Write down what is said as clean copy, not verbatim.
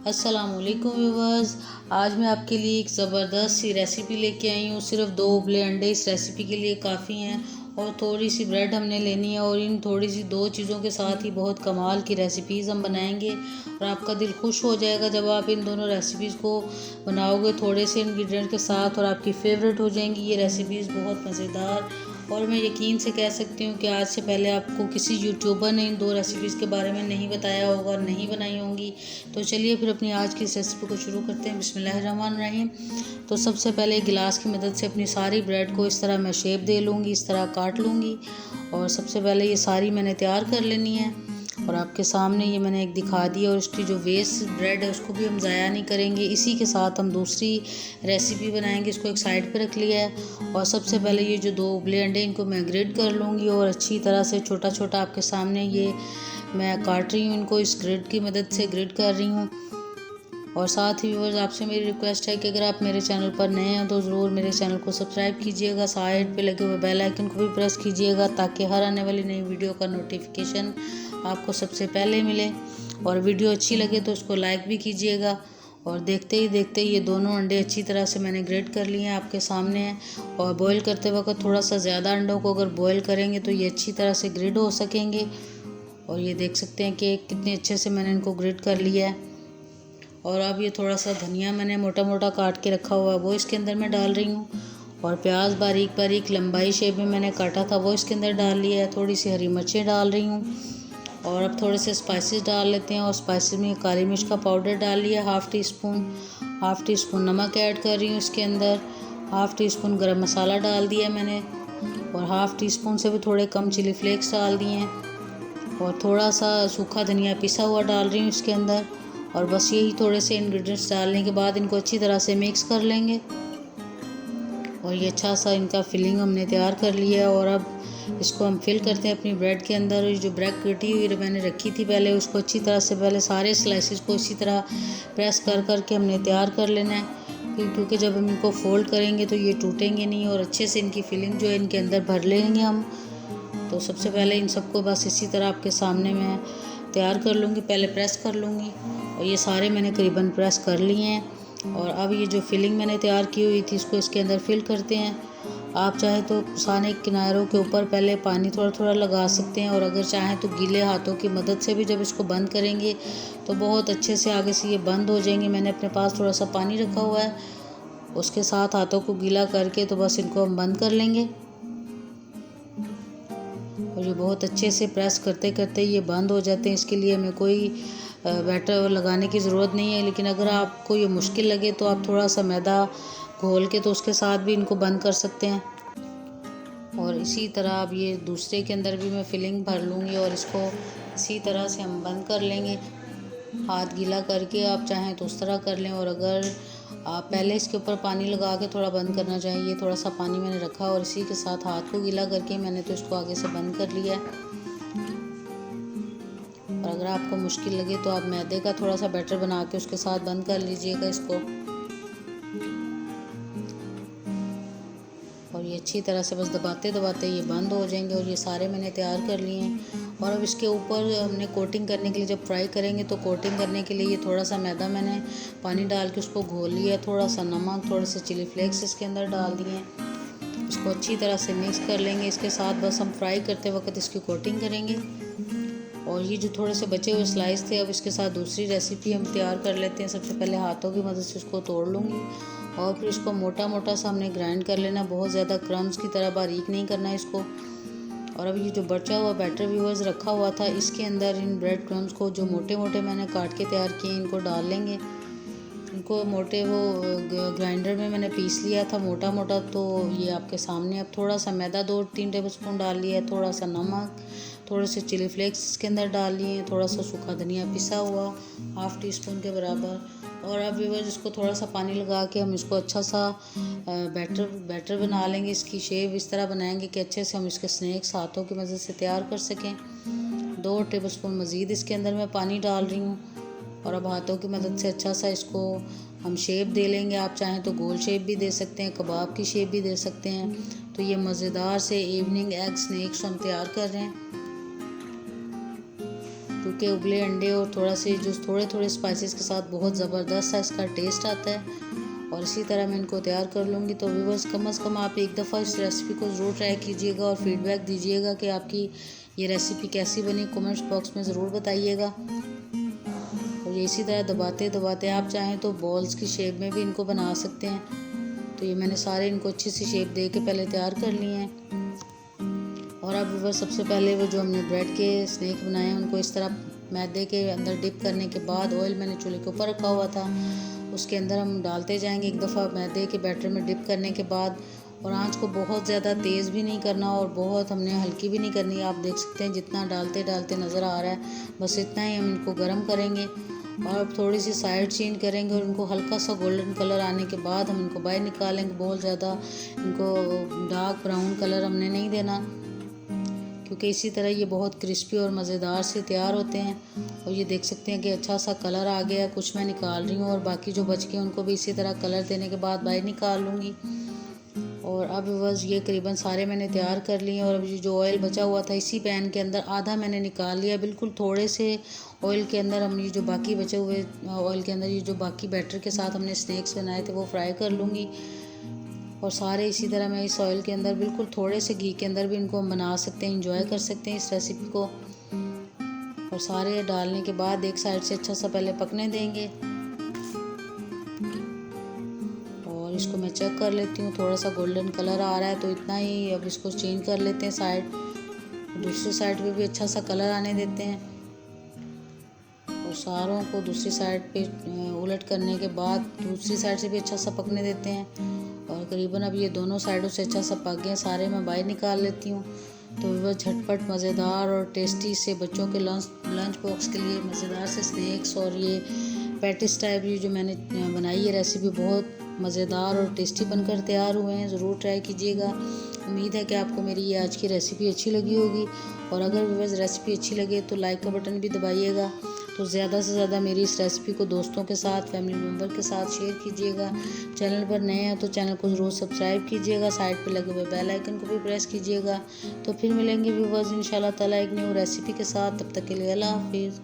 अस्सलामुअलैकुम व्यूवर्स। आज मैं आपके लिए एक ज़बरदस्त सी रेसिपी लेके आई हूँ। सिर्फ 2 उबले अंडे इस रेसिपी के लिए काफ़ी हैं और थोड़ी सी ब्रेड हमने लेनी है और इन थोड़ी सी 2 चीज़ों के साथ ही बहुत कमाल की रेसिपीज़ हम बनाएंगे और आपका दिल खुश हो जाएगा जब आप इन दोनों रेसिपीज़ को बनाओगे थोड़े से इंग्रेडिएंट के साथ और आपकी फेवरेट हो जाएंगी ये रेसिपीज़, बहुत मज़ेदार। और मैं यकीन से कह सकती हूँ कि आज से पहले आपको किसी यूट्यूबर ने इन 2 रेसिपीज़ के बारे में नहीं बताया होगा और नहीं बनाई होंगी। तो चलिए फिर अपनी आज की इस रेसिपी को शुरू करते हैं। बिस्मिल्लाहिर्रहमानिर्रहीम। तो सबसे पहले गिलास की मदद से अपनी सारी ब्रेड को इस तरह मैं शेप दे लूँगी, इस तरह काट लूँगी और सबसे पहले ये सारी मैंने तैयार कर लेनी है और आपके सामने ये मैंने एक दिखा दी। और इसकी जो वेस्ट ब्रेड है उसको भी हम ज़ाया नहीं करेंगे, इसी के साथ हम दूसरी रेसिपी बनाएंगे। इसको एक साइड पे रख लिया है और सबसे पहले ये जो 2 उबले अंडे इनको मैं ग्रेट कर लूँगी और अच्छी तरह से छोटा छोटा आपके सामने ये मैं काट रही हूँ, इनको इस ग्रेट की मदद से ग्रेट कर रही हूँ। और साथ ही व्यूअर्स आपसे मेरी रिक्वेस्ट है कि अगर आप मेरे चैनल पर नए हैं तो ज़रूर मेरे चैनल को सब्सक्राइब कीजिएगा, साइड पे लगे हुए बेल आइकन को भी प्रेस कीजिएगा ताकि हर आने वाली नई वीडियो का नोटिफिकेशन आपको सबसे पहले मिले। और वीडियो अच्छी लगे तो उसको लाइक भी कीजिएगा। और देखते ही देखते ये दोनों अंडे अच्छी तरह से मैंने ग्रेट कर लिए हैं, आपके सामने हैं। और बॉईल करते वक्त थोड़ा सा ज़्यादा अंडों को अगर बॉईल करेंगे तो ये अच्छी तरह से ग्रेट हो सकेंगे। और ये देख सकते हैं कि कितने अच्छे से मैंने इनको ग्रेट कर लिया है। और अब ये थोड़ा सा धनिया मैंने मोटा मोटा काट के रखा हुआ है वो इसके अंदर मैं डाल रही हूँ। और प्याज बारीक बारीक लंबाई शेप में मैंने काटा था वो इसके अंदर डाल लिया है। थोड़ी सी हरी मिर्चें डाल रही हूँ और अब थोड़े से स्पाइसेस डाल लेते हैं। और स्पाइसेस में काली मिर्च का पाउडर डाल लिया हाफ़ टी स्पून नमक ऐड कर रही हूँ इसके अंदर, हाफ़ टी स्पून गरम मसाला डाल दिया मैंने और हाफ़ टी स्पून से भी थोड़े कम चिली फ्लेक्स डाल दिए हैं और थोड़ा सा सूखा धनिया पिसा हुआ डाल रही हूँ इसके अंदर। और बस यही थोड़े से इंग्रेडिएंट्स डालने के बाद इनको अच्छी तरह से मिक्स कर लेंगे और ये अच्छा सा इनका फिलिंग हमने तैयार कर लिया है। और अब इसको हम फिल करते हैं अपनी ब्रेड के अंदर। और जो ब्रेड कटी हुई मैंने रखी थी पहले उसको अच्छी तरह से पहले सारे स्लाइसेस को इसी तरह प्रेस कर के हमने तैयार कर लेना है, क्योंकि जब हम इनको फोल्ड करेंगे तो ये टूटेंगे नहीं और अच्छे से इनकी फिलिंग जो है इनके अंदर भर लेंगे हम। तो सबसे पहले इन सबको बस इसी तरह आपके सामने मैं तैयार कर लूँगी, पहले प्रेस कर लूँगी और ये सारे मैंने करीबन प्रेस कर लिए हैं। और अब ये जो फिलिंग मैंने तैयार की हुई थी इसको इसके अंदर फिल करते हैं। आप चाहे तो सारे किनारों के ऊपर पहले पानी थोड़ा थोड़ा लगा सकते हैं और अगर चाहें तो गीले हाथों की मदद से भी जब इसको बंद करेंगे तो बहुत अच्छे से आगे से ये बंद हो जाएंगे। मैंने अपने पास थोड़ा सा पानी रखा हुआ है, उसके साथ हाथों को गीला करके तो बस इनको हम बंद कर लेंगे और ये बहुत अच्छे से प्रेस करते करते ये बंद हो जाते हैं। इसके लिए हमें कोई बैटर लगाने की ज़रूरत नहीं है, लेकिन अगर आपको ये मुश्किल लगे तो आप थोड़ा सा मैदा घोल के तो उसके साथ भी इनको बंद कर सकते हैं। और इसी तरह अब ये दूसरे के अंदर भी मैं फिलिंग भर लूँगी और इसको इसी तरह से हम बंद कर लेंगे, हाथ गीला करके। आप चाहें तो उस तरह कर लें और अगर आप पहले इसके ऊपर पानी लगा के थोड़ा बंद करना चाहिए, थोड़ा सा पानी मैंने रखा और इसी के साथ हाथ को गीला करके मैंने तो इसको आगे से बंद कर लिया है। और अगर आपको मुश्किल लगे तो आप मैदे का थोड़ा सा बैटर बना के उसके साथ बंद कर लीजिएगा इसको। और ये अच्छी तरह से बस दबाते दबाते ये बंद हो जाएंगे और ये सारे मैंने तैयार कर लिए हैं। और अब इसके ऊपर हमने कोटिंग करने के लिए जब फ्राई करेंगे तो कोटिंग करने के लिए ये थोड़ा सा मैदा मैंने पानी डाल के उसको घोल लिया, थोड़ा सा नमक, थोड़े से चिली फ्लेक्स इसके अंदर डाल दिए हैं। इसको अच्छी तरह से मिक्स कर लेंगे, इसके साथ बस हम फ्राई करते वक्त इसकी कोटिंग करेंगे। और ये जो थोड़े से बचे हुए स्लाइस थे अब इसके साथ दूसरी रेसिपी हम तैयार कर लेते हैं। सबसे पहले हाथों की मदद से इसको तोड़ लूँगी और फिर इसको मोटा मोटा सा हमने ग्राइंड कर लेना, बहुत ज़्यादा क्रम्स की तरह बारीक नहीं करना है इसको। और अब ये जो बचा हुआ बैटर व्यूअर्स रखा हुआ था इसके अंदर इन ब्रेड क्रम्स को जो मोटे मोटे मैंने काट के तैयार किए इनको डाल लेंगे। इनको मोटे वो ग्राइंडर में मैंने पीस लिया था मोटा मोटा, तो ये आपके सामने। अब थोड़ा सा मैदा 2-3 टेबलस्पून डाल लिया है, थोड़ा सा नमक, थोड़े से चिली फ्लेक्स इसके अंदर डाल लिए, थोड़ा सा सूखा धनिया पिसा हुआ हाफ़ टी स्पून के बराबर। और अब व्यूअर्स इसको थोड़ा सा पानी लगा के हम इसको अच्छा सा बैटर बना लेंगे। इसकी शेप इस तरह बनाएंगे कि अच्छे से हम इसके स्नैक्स हाथों की मदद से तैयार कर सकें। 2 टेबलस्पून मज़ीद इसके अंदर मैं पानी डाल रही हूँ और अब हाथों की मदद से अच्छा सा इसको हम शेप दे लेंगे। आप चाहें तो गोल शेप भी दे सकते हैं, कबाब की शेप भी दे सकते हैं। तो ये मज़ेदार से इवनिंग एग स्नैक्स हम तैयार कर रहे हैं, के उबले अंडे और थोड़े थोड़े स्पाइसेस के साथ बहुत ज़बरदस्त सा इसका टेस्ट आता है। और इसी तरह मैं इनको तैयार कर लूँगी। तो व्यूअर्स, कम से कम आप एक दफ़ा इस रेसिपी को ज़रूर ट्राई कीजिएगा और फीडबैक दीजिएगा कि आपकी ये रेसिपी कैसी बनी। कमेंट्स बॉक्स में ज़रूर बताइएगा। और ये इसी तरह दबाते दबाते आप चाहें तो बॉल्स की शेप में भी इनको बना सकते हैं। तो ये मैंने सारे इनको अच्छी सी शेप दे के पहले तैयार कर लिए हैं। और अब व्यूअर्स, सबसे पहले वो जो हमने ब्रेड के स्नैक बनाए हैं उनको इस तरह मैदे के अंदर डिप करने के बाद ऑयल मैंने चूल्हे के ऊपर रखा हुआ था, उसके अंदर हम डालते जाएंगे एक दफ़ा मैदे के बैटर में डिप करने के बाद। और आंच को बहुत ज़्यादा तेज़ भी नहीं करना और बहुत हमने हल्की भी नहीं करनी। आप देख सकते हैं जितना डालते डालते नज़र आ रहा है, बस इतना ही हम इनको गर्म करेंगे। और अब थोड़ी सी साइड चेंज करेंगे और इनको हल्का सा गोल्डन कलर आने के बाद हम इनको बाहर निकालेंगे। बहुत ज़्यादा इनको डार्क ब्राउन कलर हमने नहीं देना, क्योंकि इसी तरह ये बहुत क्रिस्पी और मज़ेदार से तैयार होते हैं। और ये देख सकते हैं कि अच्छा सा कलर आ गया। कुछ मैं निकाल रही हूँ और बाकी जो बच गए उनको भी इसी तरह कलर देने के बाद बाहर निकाल लूँगी। और अब बस ये करीबन सारे मैंने तैयार कर लिए। और अब ये जो ऑयल बचा हुआ था इसी पैन के अंदर आधा मैंने निकाल लिया। बिल्कुल थोड़े से ऑयल के अंदर हम ये जो बाकी बचे हुए ऑयल के अंदर ये जो बाकी बैटर के साथ हमने स्नैक्स बनाए थे वो फ्राई कर लूँगी। और सारे इसी तरह मैं इस ऑयल के अंदर बिल्कुल थोड़े से घी के अंदर भी इनको हम बना सकते हैं, इंजॉय कर सकते हैं इस रेसिपी को। और सारे डालने के बाद एक साइड से अच्छा सा पहले पकने देंगे। और इसको मैं चेक कर लेती हूँ, थोड़ा सा गोल्डन कलर आ रहा है तो इतना ही। अब इसको चेंज कर लेते हैं साइड, दूसरी साइड पे भी अच्छा सा कलर आने देते हैं। और सारों को दूसरी साइड पे उलट करने के बाद दूसरी साइड से भी अच्छा सा पकने देते हैं। और करीबन अब ये दोनों साइडों से अच्छा सा पक गए, सारे मैं बाहर निकाल लेती हूँ। तो वह झटपट मज़ेदार और टेस्टी से बच्चों के लंच बॉक्स के लिए मज़ेदार से स्नैक्स और ये पैटिस टाइप ये जो मैंने बनाई है रेसिपी बहुत मज़ेदार और टेस्टी बनकर तैयार हुए हैं। ज़रूर ट्राई कीजिएगा। उम्मीद है कि आपको मेरी ये आज की रेसिपी अच्छी लगी होगी। और अगर व्यूअर्स रेसिपी अच्छी लगे तो लाइक का बटन भी दबाइएगा। तो ज़्यादा से ज़्यादा मेरी इस रेसिपी को दोस्तों के साथ, फैमिली मेम्बर के साथ शेयर कीजिएगा। चैनल पर नए हैं तो चैनल को ज़रूर सब्सक्राइब कीजिएगा, साइड पे लगे हुए बेल आइकन को भी प्रेस कीजिएगा। तो फिर मिलेंगे व्यूअर्स इंशाल्लाह ताला एक न्यू रेसिपी के साथ। तब तक के लिए अल्लाह हाफिज़।